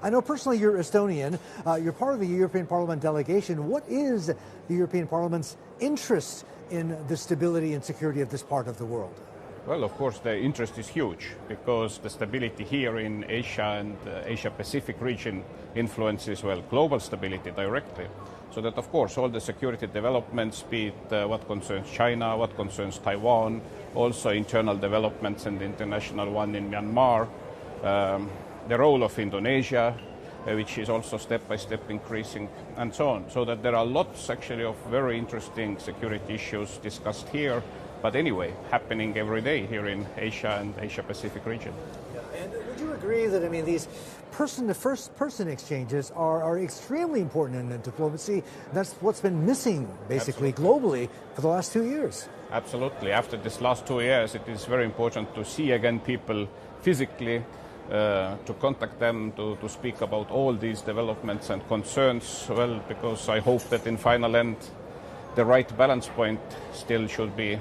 I know personally you're Estonian. You're part of the European Parliament delegation. What is the European Parliament's interest in the stability and security of this part of the world? Well, of course, the interest is huge because the stability here in Asia and Asia-Pacific region influences, well, global stability directly. So that, of course, all the security developments, be it what concerns China, what concerns Taiwan, also internal developments and the international one in Myanmar, the role of Indonesia, which is also step-by-step increasing, and so on. So that there are lots, actually, of very interesting security issues discussed here, but anyway, happening every day here in Asia and Asia-Pacific region. Yeah. And would you agree that, these person-to-first-person exchanges are extremely important in diplomacy? That's what's been missing, basically, globally for the last 2 years. Absolutely. After this last 2 years, it is very important to see again people physically, to contact them, to speak about all these developments and concerns, well, because I hope that in final end, the right balance point still should be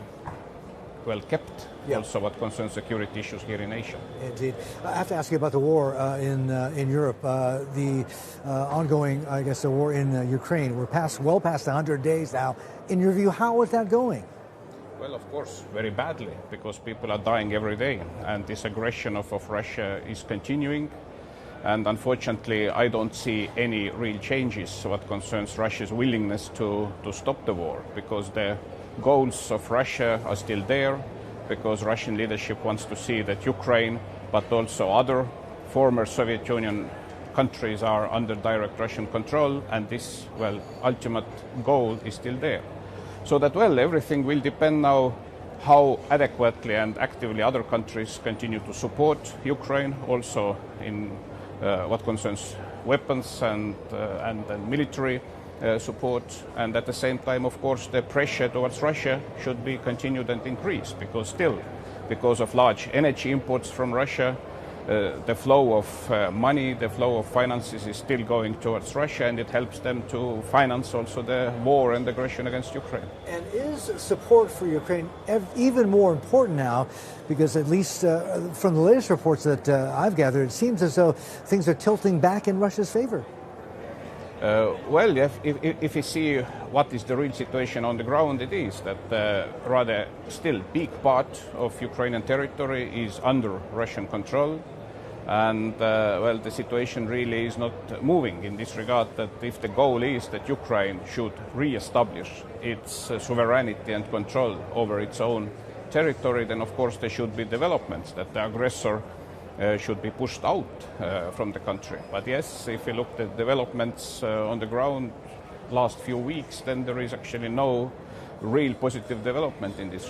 well kept, also what concerns security issues here in Asia. Indeed. I have to ask you about the war in Europe, the ongoing, I guess, the war in Ukraine. We're well past 100 days now. In your view, how is that going? Well, of course, very badly, because people are dying every day, and this aggression of Russia is continuing. And unfortunately, I don't see any real changes what concerns Russia's willingness to stop the war, because the goals of Russia are still there, because Russian leadership wants to see that Ukraine, but also other former Soviet Union countries are under direct Russian control, and this, well, ultimate goal is still there. So that, well, everything will depend now how adequately and actively other countries continue to support Ukraine, also in what concerns weapons and military support. And at the same time, of course, the pressure towards Russia should be continued and increased, because still, because of large energy imports from Russia, the flow of money, the flow of finances is still going towards Russia, and it helps them to finance also the war and aggression against Ukraine. And is support for Ukraine even more important now? Because at least from the latest reports that I've gathered, it seems as though things are tilting back in Russia's favor. Well, if you see what is the real situation on the ground, it is that rather still big part of Ukrainian territory is under Russian control. And, well, the situation really is not moving in this regard, that if the goal is that Ukraine should re-establish its sovereignty and control over its own territory, then of course there should be developments, that the aggressor should be pushed out from the country. But yes, if you look at developments on the ground last few weeks, then there is actually no real positive development in this.